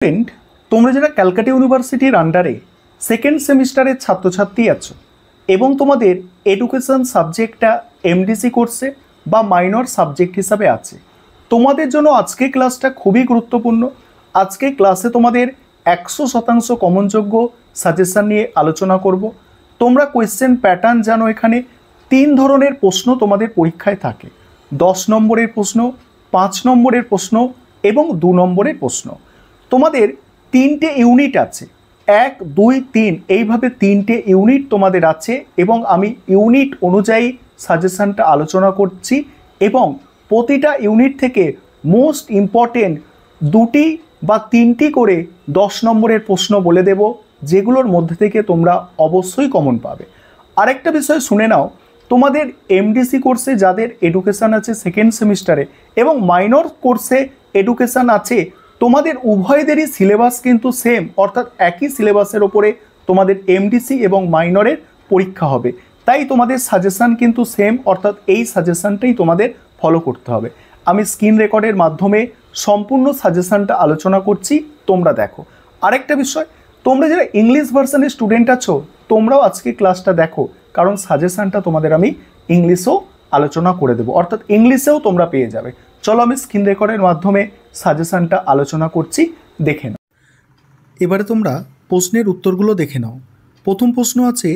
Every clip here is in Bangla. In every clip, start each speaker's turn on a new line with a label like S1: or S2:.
S1: স্টুডেন্ট, তোমরা যারা ক্যালকাটা ইউনিভার্সিটির আন্ডারে সেকেন্ড সেমিস্টারের ছাত্রছাত্রী আছো এবং তোমাদের এডুকেশন সাবজেক্টটা এমডিসি কোর্সে বা মাইনর সাবজেক্ট হিসাবে আছে, তোমাদের জন্য আজকে ক্লাসটা খুবই গুরুত্বপূর্ণ। আজকে ক্লাসে তোমাদের 100% কমনযোগ্য সাজেশন নিয়ে আলোচনা করব। তোমরা কোয়েশ্চেন প্যাটার্ন জানো, এখানে 3 ধরনের প্রশ্ন তোমাদের পরীক্ষায় থাকে: 10 নম্বরের প্রশ্ন, 5 নম্বরের প্রশ্ন এবং 2 নম্বরের প্রশ্ন। তোমাদের 3টে ইউনিট আছে, 1, 2, 3 এইভাবে 3টে ইউনিট তোমাদের আছে এবং আমি ইউনিট অনুযায়ী সাজেশনটা আলোচনা করছি এবং প্রতিটা ইউনিট থেকে মোস্ট ইম্পর্টেন্ট 2টি বা 3টি করে 10 নম্বরের প্রশ্ন বলে দেব, যেগুলোর মধ্যে থেকে তোমরা অবশ্যই কমন পাবে। আরেকটা বিষয় শুনে নাও, তোমাদের এমডিসি কোর্সে যাদের এডুকেশান আছে সেকেন্ড সেমিস্টারে এবং মাইনর কোর্সে এডুকেশান আছে, তোমাদের উভয়দেরই সিলেবাস কিন্তু সেম, অর্থাৎ একই সিলেবাসের ওপরে তোমাদের এমডিসি এবং মাইনরের পরীক্ষা হবে। তাই তোমাদের সাজেশান কিন্তু সেম, অর্থাৎ এই সাজেশানটাই তোমাদের ফলো করতে হবে। আমি স্ক্রিন রেকর্ডের মাধ্যমে সম্পূর্ণ সাজেশানটা আলোচনা করছি, তোমরা দেখো। আরেকটা বিষয়, তোমরা যারা ইংলিশ ভার্সনের স্টুডেন্ট আছো, তোমরাও আজকে ক্লাসটা দেখো, কারণ সাজেশানটা তোমাদের আমি ইংলিশেও আলোচনা করে দেবো, অর্থাৎ ইংলিশেও তোমরা পেয়ে যাবে। চলো আমি স্ক্রিন রেকর্ডের মাধ্যমে সাজেশানটা আলোচনা করছি, দেখে নাও। এবারে তোমরা প্রশ্নের উত্তরগুলো দেখে নাও। প্রথম প্রশ্ন আছে,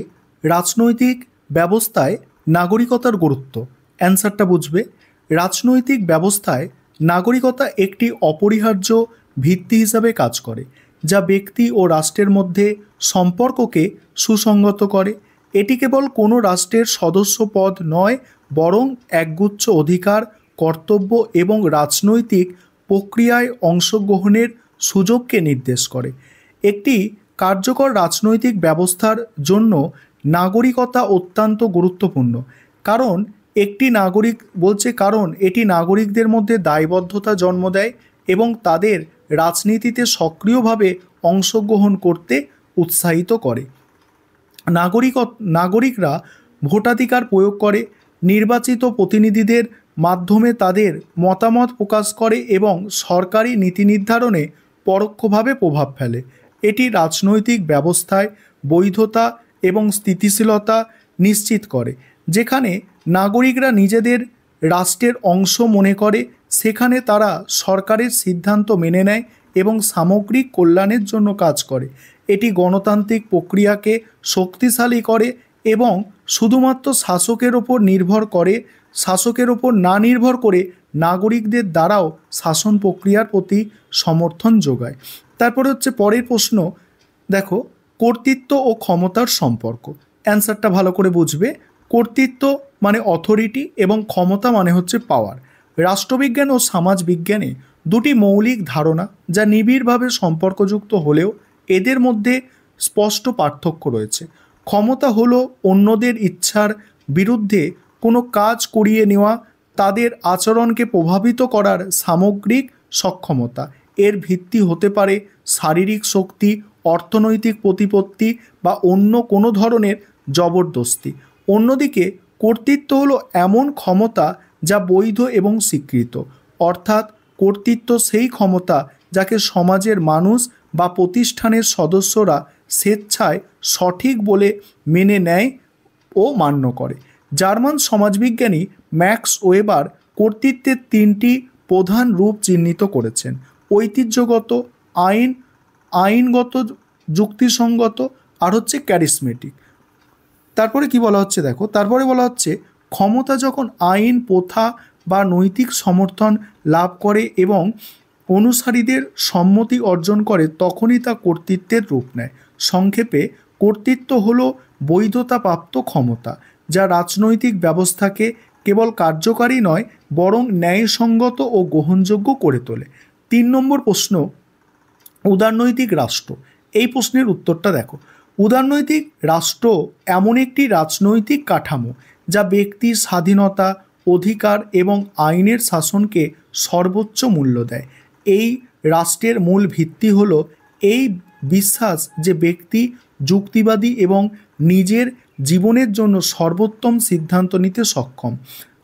S1: রাজনৈতিক ব্যবস্থায় নাগরিকতার গুরুত্ব। অ্যান্সারটা বুঝবে। রাজনৈতিক ব্যবস্থায় নাগরিকতা একটি অপরিহার্য ভিত্তি হিসাবে কাজ করে, যা ব্যক্তি ও রাষ্ট্রের মধ্যে সম্পর্ককে সুসংগত করে। এটি কেবল কোনো রাষ্ট্রের সদস্য পদ নয়, বরং একগুচ্ছ অধিকার, কর্তব্য এবং রাজনৈতিক প্রক্রিয়ায় অংশগ্রহণের সুযোগকে নির্দেশ করে। একটি কার্যকর রাজনৈতিক ব্যবস্থার জন্য নাগরিকতা অত্যন্ত গুরুত্বপূর্ণ, কারণ এটি নাগরিকদের মধ্যে দায়বদ্ধতা জন্ম দেয় এবং তাদের রাজনীতিতে সক্রিয়ভাবে অংশগ্রহণ করতে উৎসাহিত করে। নাগরিকরা ভোটাধিকার প্রয়োগ করে, নির্বাচিত প্রতিনিধিদের মাধ্যমে তাদের মতামত প্রকাশ করে এবং সরকারি নীতি নির্ধারণে পরোক্ষভাবে প্রভাব ফেলে। এটি রাজনৈতিক ব্যবস্থায় বৈধতা এবং স্থিতিশীলতা নিশ্চিত করে। যেখানে নাগরিকরা নিজেদের রাষ্ট্রের অংশ মনে করে, সেখানে তারা সরকারের সিদ্ধান্ত মেনে নেয় এবং সামগ্রিক কল্যাণের জন্য কাজ করে। এটি গণতান্ত্রিক প্রক্রিয়াকে শক্তিশালী করে এবং শুধুমাত্র শাসকের ওপর না নির্ভর করে নাগরিকদের দ্বারাও শাসন প্রক্রিয়ার প্রতি সমর্থন যোগায়। তারপরে হচ্ছে পরের প্রশ্ন, দেখো, কর্তৃত্ব ও ক্ষমতার সম্পর্ক। অ্যান্সারটা ভালো করে বুঝবে। কর্তৃত্ব মানে অথরিটি এবং ক্ষমতা মানে হচ্ছে পাওয়ার। রাষ্ট্রবিজ্ঞান ও সমাজবিজ্ঞানে দুটি মৌলিক ধারণা যা নিবিড়ভাবে সম্পর্কযুক্ত হলেও এদের মধ্যে স্পষ্ট পার্থক্য রয়েছে। ক্ষমতা হলো অন্যদের ইচ্ছার বিরুদ্ধে কোনো কাজ করিয়ে নেওয়া, তাদের আচরণকে প্রভাবিত করার সামগ্রিক সক্ষমতা। এর ভিত্তি হতে পারে শারীরিক শক্তি, অর্থনৈতিক প্রতিপত্তি বা অন্য কোনো ধরনের জবরদস্তি। অন্যদিকে কর্তৃত্ব হলো এমন ক্ষমতা যা বৈধ এবং স্বীকৃত, অর্থাৎ কর্তৃত্ব সেই ক্ষমতা যাকে সমাজের মানুষ বা প্রতিষ্ঠানের সদস্যরা স্বেচ্ছায় সঠিক বলে মেনে নেয় ও মান্য করে। জার্মান সমাজবিজ্ঞানী ম্যাক্স ওয়েবার কর্তৃত্বের 3টি প্রধান রূপ চিহ্নিত করেছেন: ঐতিহ্যগত, আইনগত, যুক্তিসঙ্গত আর হচ্ছে ক্যারিসমেটিক। তারপরে কি বলা হচ্ছে দেখো, তারপরে বলা হচ্ছে ক্ষমতা যখন আইন, প্রথা বা নৈতিক সমর্থন লাভ করে এবং অনুসারীদের সম্মতি অর্জন করে, তখনই তা কর্তৃত্বের রূপ নেয়। সংক্ষেপে, কর্তৃত্ব হলো বৈধতাপ্রাপ্ত ক্ষমতা যা রাজনৈতিক ব্যবস্থাকে কেবল কার্যকারী নয়, বরং ন্যায়সঙ্গত ও গ্রহণযোগ্য করে তোলে। 3 নম্বর প্রশ্ন, উদারনৈতিক রাষ্ট্র। এই প্রশ্নের উত্তরটা দেখো। উদারনৈতিক রাষ্ট্র এমন একটি রাজনৈতিক কাঠামো যা ব্যক্তির স্বাধীনতা, অধিকার এবং আইনের শাসনকে সর্বোচ্চ মূল্য দেয়। এই রাষ্ট্রের মূল ভিত্তি হলো এই বিশ্বাস যে ব্যক্তি যুক্তিবাদী এবং নিজের জীবনের জন্য সর্বোত্তম সিদ্ধান্ত নিতে সক্ষম।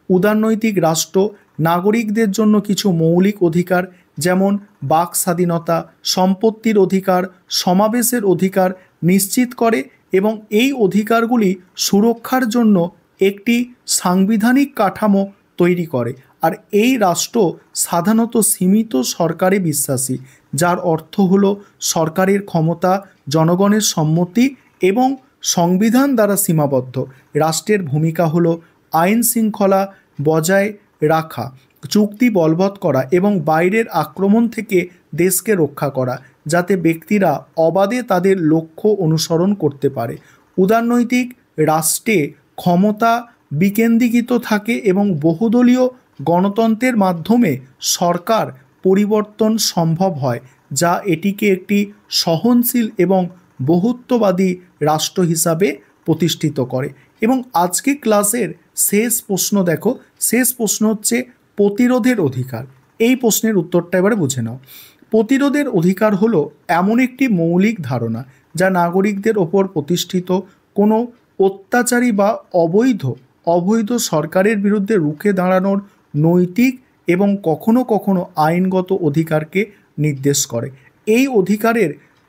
S1: উদারনৈতিক রাষ্ট্র নাগরিকদের জন্য কিছু মৌলিক অধিকার যেমন বাক স্বাধীনতা, সম্পত্তির অধিকার, সমাবেশের অধিকার নিশ্চিত করে এবং এই অধিকারগুলি সুরক্ষার জন্য একটি সাংবিধানিক কাঠামো তৈরি করে। আর এই রাষ্ট্র সাধারণত সীমিত সরকারে বিশ্বাসী, যার অর্থ হলো সরকারের ক্ষমতা জনগণের সম্মতি এবং সংবিধান দ্বারা সীমাবদ্ধ। রাষ্ট্রের ভূমিকা হলো আইন শৃঙ্খলা বজায় রাখা, চুক্তি বলবৎ করা এবং বাইরের আক্রমণ থেকে দেশকে রক্ষা করা, যাতে ব্যক্তিরা অবাধে তাদের লক্ষ্য অনুসরণ করতে পারে। উদারনৈতিক রাষ্ট্রে ক্ষমতা বিকেন্দ্রীকৃত থাকে এবং বহুদলীয় গণতন্ত্রের মাধ্যমে সরকার পরিবর্তন সম্ভব হয়, যা এটিকে একটি সহনশীল এবং বহুত্ববাদী রাষ্ট্র হিসাবে প্রতিষ্ঠিত করে। এবং আজকে ক্লাসের শেষ প্রশ্ন দেখো, শেষ প্রশ্ন হচ্ছে প্রতিরোধের অধিকার। এই প্রশ্নের উত্তরটা এবারে বুঝে নাও। প্রতিরোধের অধিকার হলো এমন একটি মৌলিক ধারণা যা নাগরিকদের ওপর প্রতিষ্ঠিত কোনো অত্যাচারী বা অবৈধ সরকারের বিরুদ্ধে রুখে দাঁড়ানোর নৈতিক এবং কখনো কখনো আইনগত অধিকারকে নির্দেশ করে।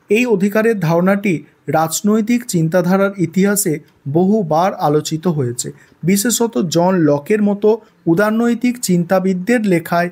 S1: এই অধিকারের ধারণাটি রাজনৈতিক চিন্তাধারার ইতিহাসে বহুবার আলোচিত হয়েছে। বিশেষত জন লকের মতো উদারনৈতিক চিন্তাবিদদের লেখায়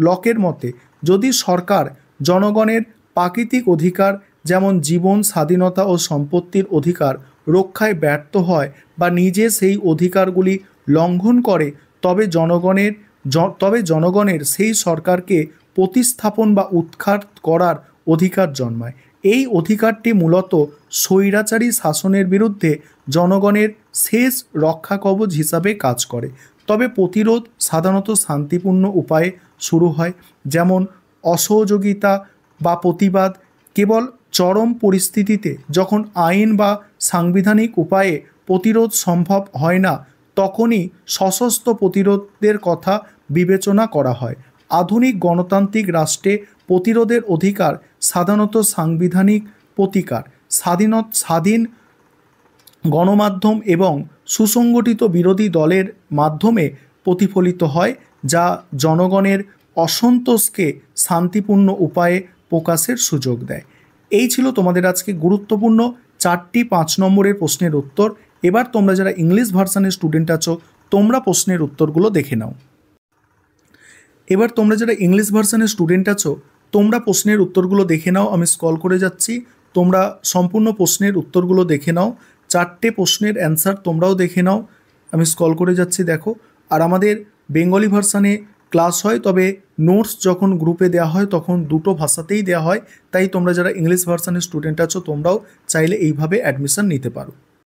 S1: লকের মতে যদি সরকার জনগণের প্রাকৃতিক অধিকার যেমন জীবন, স্বাধীনতা ও সম্পত্তির অধিকার রক্ষায় ব্যর্থ হয় বা নিজে সেই অধিকারগুলি লঙ্ঘন করে, তবে জনগণের সেই সরকারকে প্রতিস্থাপন বা উৎখাত করার অধিকার জন্মায়। এই অধিকারটি মূলত স্বৈরাচারী শাসনের বিরুদ্ধে জনগণের শেষ রক্ষাকবচ হিসাবে কাজ করে। তবে প্রতিরোধ সাধারণত শান্তিপূর্ণ উপায়ে শুরু হয়, যেমন অসহযোগিতা বা প্রতিবাদ। কেবল চরম পরিস্থিতিতে যখন আইন বা সাংবিধানিক উপায়ে প্রতিরোধ সম্ভব হয় না, তখনই সশস্ত্র প্রতিরোধের কথা বিবেচনা করা হয়। আধুনিক গণতান্ত্রিক রাষ্ট্রে প্রতিরোধের অধিকার সাধারণত সাংবিধানিক প্রতিকার, স্বাধীন গণমাধ্যম এবং সুসংগঠিত বিরোধী দলের মাধ্যমে প্রতিফলিত হয়, যা জনগণের অসন্তোষকে শান্তিপূর্ণ উপায়ে প্রকাশের সুযোগ দেয়। এই ছিল তোমাদের আজকে গুরুত্বপূর্ণ 4টি 5 নম্বরের প্রশ্নের উত্তর। এবার তোমরা যারা ইংলিশ ভার্সানের স্টুডেন্ট আছো, তোমরা প্রশ্নের উত্তরগুলো দেখে নাও। আমি স্ক্রল করে যাচ্ছি, তোমরা সম্পূর্ণ প্রশ্নের উত্তরগুলো দেখে নাও। 4টে প্রশ্নের অ্যান্সার তোমরাও দেখে নাও। আমি স্ক্রল করে যাচ্ছি, দেখো। আর আমাদের বেঙ্গলি ভার্সানে ক্লাস হয়, তবে নোটস যখন গ্রুপে দেওয়া হয় তখন দুটো ভাষাতেই দেওয়া হয়। তাই তোমরা যারা ইংলিশ ভার্সানের স্টুডেন্ট আছো, তোমরাও চাইলে এইভাবে অ্যাডমিশন নিতে পারো।